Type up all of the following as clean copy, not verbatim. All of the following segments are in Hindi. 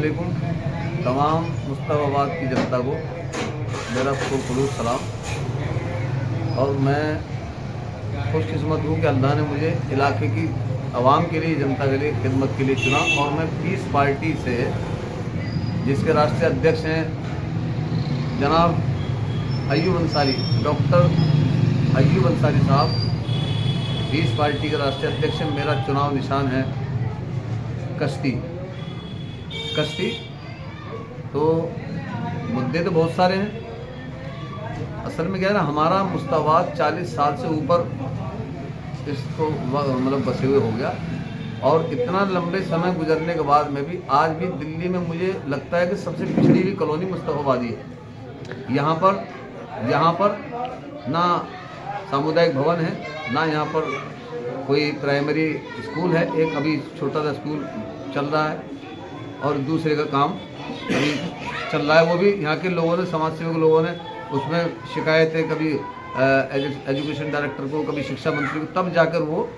वालेकुम। तमाम मुस्तफ़ाबाद की जनता को मेरा खुलूस सलाम। और मैं खुशकिस्मत हूँ कि अल्लाह ने मुझे इलाके की आवाम के लिए, जनता के लिए, खिदमत के लिए चुना। और मैं पीस पार्टी से, जिसके राष्ट्रीय अध्यक्ष हैं जनाब अय्यूब अंसारी, डॉक्टर अय्यूब अंसारी साहब, पीस पार्टी के राष्ट्रीय अध्यक्ष हैं। मेरा चुनाव निशान है कश्ती। तो मुद्दे तो बहुत सारे हैं। असल में क्या है ना, हमारा मुस्तफ़ाबाद 40 साल से ऊपर इसको मतलब बसे हुए हो गया। और इतना लंबे समय गुजरने के बाद में भी आज भी दिल्ली में मुझे लगता है कि सबसे पिछड़ी हुई कॉलोनी मुस्तफ़ाबादी है। यहाँ पर ना सामुदायिक भवन है, ना यहाँ पर कोई प्राइमरी स्कूल है। एक अभी छोटा सा स्कूल चल रहा है और दूसरे का काम अभी चल रहा है। वो भी यहाँ के लोगों ने, समाज सेवक लोगों ने उसमें शिकायतें, कभी एजुकेशन डायरेक्टर को, कभी शिक्षा मंत्री को, तब जाकर वो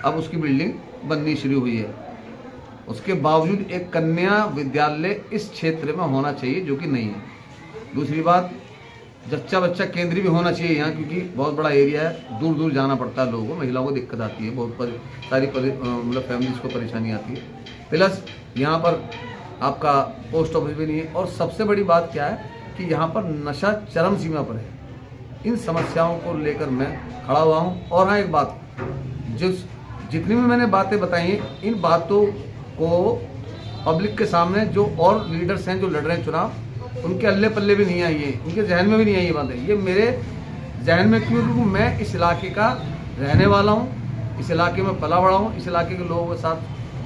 अब उसकी बिल्डिंग बननी शुरू हुई है। उसके बावजूद एक कन्या विद्यालय इस क्षेत्र में होना चाहिए, जो कि नहीं है। दूसरी बात, जच्चा बच्चा केंद्र भी होना चाहिए यहाँ, क्योंकि बहुत बड़ा एरिया है, दूर दूर जाना पड़ता है लोगों को, महिलाओं को दिक्कत आती है, बहुत सारी मतलब फैमिलीज़ को परेशानी आती है। प्लस यहाँ पर आपका पोस्ट ऑफिस भी नहीं है। और सबसे बड़ी बात क्या है कि यहाँ पर नशा चरम सीमा पर है। इन समस्याओं को लेकर मैं खड़ा हुआ हूँ। और हाँ, एक बात, जितनी भी मैंने बातें बताई हैं, इन बातों को पब्लिक के सामने जो और लीडर्स हैं जो लड़ रहे हैं चुनाव, उनके अल्ले पल्ले भी नहीं आई है, उनके जहन में भी नहीं आई ये बातें। ये मेरे जहन में क्यों? क्योंकि मैं इस इलाके का रहने वाला हूँ, इस इलाके में पला बड़ा हूँ, इस इलाके के लोगों के साथ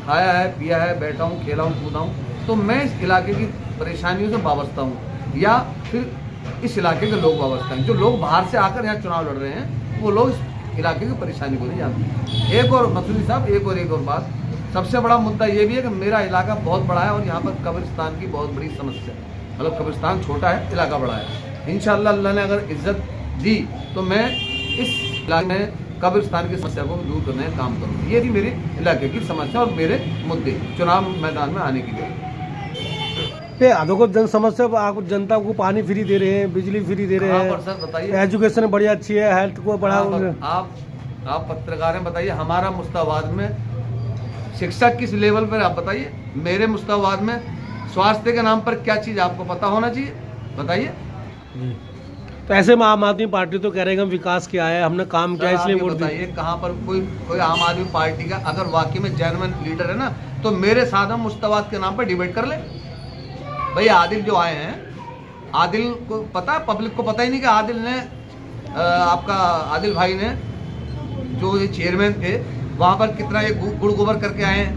खाया है, पिया है, बैठा हूँ, खेला हूँ, कूदा हूँ। तो मैं इस इलाके की परेशानियों से वाबस्ता हूँ, या फिर इस इलाके के लोग वाबस्ता हैं। जो लोग बाहर से आकर यहाँ चुनाव लड़ रहे हैं, वो लोग इस इलाके की परेशानी को नहीं जानते। एक और मसूरी साहब, एक और बात, सबसे बड़ा मुद्दा ये भी है कि मेरा इलाका बहुत बड़ा है और यहाँ पर कब्रिस्तान की बहुत बड़ी समस्या है। मतलब कब्रिस्तान छोटा है, इलाका बड़ा है। इंशाअल्लाह अल्लाह ने अगर इज्जत दी तो मैं इस इलाके में कब्रिस्तान की समस्या को दूर करने का काम करूँगा। ये थी मेरे इलाके की समस्या और मेरे मुद्दे चुनाव मैदान में आने के लिए। देखो, जन समस्या, आप जनता को पानी फ्री दे रहे हैं, बिजली फ्री दे रहे हैं, सर बताइए, एजुकेशन बड़ी अच्छी है, हेल्थ को बढ़ा। आप पत्रकार हैं, बताइए हमारा मुस्तफ़ाबाद में शिक्षा किस लेवल पर, आप बताइए। मेरे मुस्तफ़ाबाद में स्वास्थ्य के नाम पर क्या चीज़ आपको पता होना चाहिए, बताइए। तो ऐसे में आम आदमी पार्टी तो कह रहे हैं हम विकास किया है, हमने काम किया, इसलिए वोट दिया। बताइए कहाँ पर कोई आम आदमी पार्टी का अगर वाकई में जेन्युइन लीडर है ना, तो मेरे साथ हम मुस्तफ़ाबाद के नाम पर डिबेट कर ले। भाई आदिल जो आए हैं, आदिल को पता है, पब्लिक को पता ही नहीं कि आदिल ने आपका आदिल भाई ने जो ये चेयरमैन थे वहाँ पर कितना ये गुड़ गोबर करके आए हैं।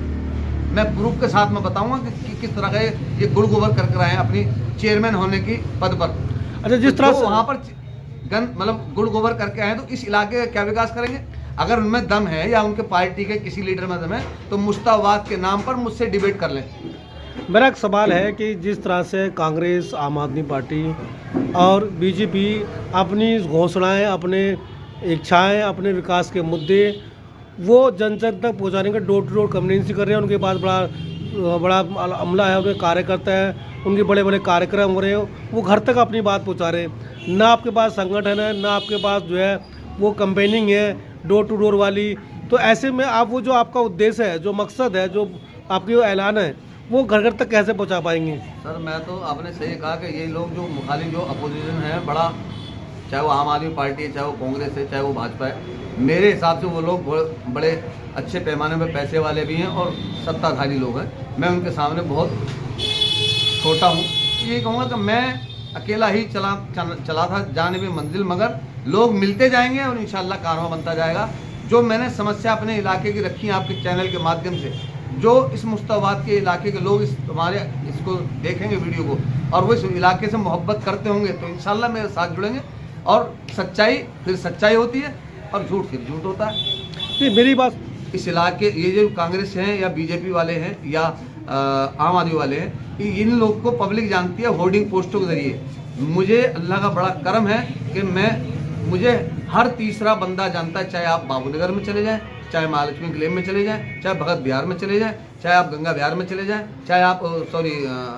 मैं प्रूफ के साथ में बताऊंगा कि किस तरह का ये गुड़ गोबर करके आए हैं अपनी चेयरमैन होने की पद पर। अच्छा, जिस तरह से वहाँ पर मतलब गुड़ गोबर करके आए, तो इस इलाके का क्या विकास करेंगे? अगर उनमें दम है या उनके पार्टी के किसी लीडर में दम है, तो मुस्तफ़ाबाद के नाम पर मुझसे डिबेट कर लें। मेरा एक सवाल है कि जिस तरह से कांग्रेस, आम आदमी पार्टी और बीजेपी अपनी घोषणाएं, अपने इच्छाएं, अपने विकास के मुद्दे वो जन जन तक पहुँचाने का डोर टू डोर कम्युनिकेशन कर रहे हैं। उनके पास बड़ा अमला है, उनके कार्यकर्ता हैं, उनके बड़े बड़े कार्यक्रम हो रहे हैं, वो घर तक अपनी बात पहुँचा रहे हैं। ना आपके पास संगठन है, ना आपके पास जो है वो कैंपेनिंग है डोर टू डोर वाली। तो ऐसे में आप वो जो आपका उद्देश्य है, जो मकसद है, जो आपकी ऐलान है, वो घर घर तक कैसे पहुंचा पाएंगे? सर मैं तो, आपने सही कहा कि ये लोग जो मुखालिफ, जो अपोजिशन है, बड़ा, चाहे वो आम आदमी पार्टी है, चाहे वो कांग्रेस है, चाहे वो भाजपा है, मेरे हिसाब से वो लोग बड़े अच्छे पैमाने में पैसे वाले भी हैं और सत्ताधारी लोग हैं। मैं उनके सामने बहुत छोटा हूँ। ये कहूँगा कि मैं अकेला ही चला था जानिबे मंजिल, मगर लोग मिलते जाएंगे और इंशाअल्लाह कारवां बनता जाएगा। जो मैंने समस्या अपने इलाके की रखी है आपके चैनल के माध्यम से, जो इस मुस्तफ़ाबाद के इलाके के लोग इसको देखेंगे वीडियो को, और वो इस इलाके से मोहब्बत करते होंगे, तो इंशाअल्लाह मेरे साथ जुड़ेंगे। और सच्चाई फिर सच्चाई होती है और झूठ फिर झूठ होता है। ये मेरी बात, इस इलाके, ये जो कांग्रेस हैं या बीजेपी वाले हैं या आम आदमी वाले हैं, इन लोग को पब्लिक जानती है होर्डिंग पोस्टों के जरिए। मुझे अल्लाह का बड़ा करम है कि मुझे हर तीसरा बंदा जानता है, चाहे आप बाबूनगर में चले जाएं, चाहे महालक्ष्मी क्लेम में चले जाएं, चाहे भगत बिहार में चले जाएं, चाहे आप गंगा बिहार में चले जाएं, चाहे आप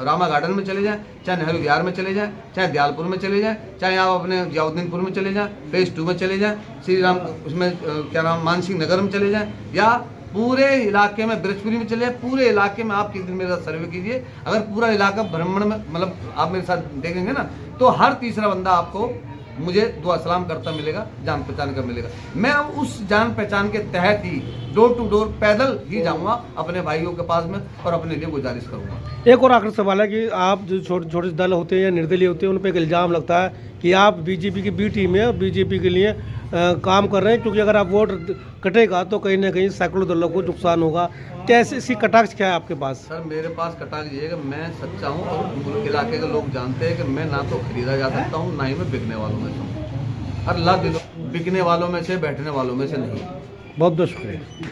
रामा गार्डन में चले जाएं, चाहे नेहरू बिहार में चले जाएं, चाहे दयालपुर में चले जाएं, चाहे आप अपने जियाउद्दीनपुर में चले जाएं, फेज 2 में चले जाएं, श्री राम उसमें क्या नाम मानसिंह नगर में चले जाएं, या पूरे इलाके में ब्रजपुरी में चले जाएं, पूरे इलाके में आप किस दिन मेरे साथ सर्वे कीजिए। अगर पूरा इलाका भ्रमण में मतलब आप मेरे साथ देखेंगे ना, तो हर तीसरा बंदा आपको मुझे दुआ सलाम करता मिलेगा, जान पहचान का मिलेगा। मैं अब उस जान पहचान के तहत ही डोर टू डोर पैदल ही जाऊंगा अपने भाइयों के पास में और अपने लिए गुजारिश करूंगा। एक और आखिरी सवाल है कि आप जो छोटे छोटे दल होते हैं या निर्दलीय होते हैं, उन पर एक इल्ज़ाम लगता है कि आप बीजेपी की बी टीम है और बीजेपी के लिए काम कर रहे हैं, क्योंकि अगर आप वोट कटेगा तो कहीं ना कहीं सैकड़ों दलों को नुकसान होगा। कैसे इसकी कटाक्ष क्या है आपके पास? सर मेरे पास कटाक्ष ये है कि मैं सच्चा हूँ और इलाके के लोग जानते हैं कि मैं ना तो खरीदा जा सकता हूँ, ना ही मैं बिकने वालों में से हूँ। अल्लाह दिलों बिकने वालों में से, बैठने वालों में से नहीं। बहुत बहुत शुक्रिया।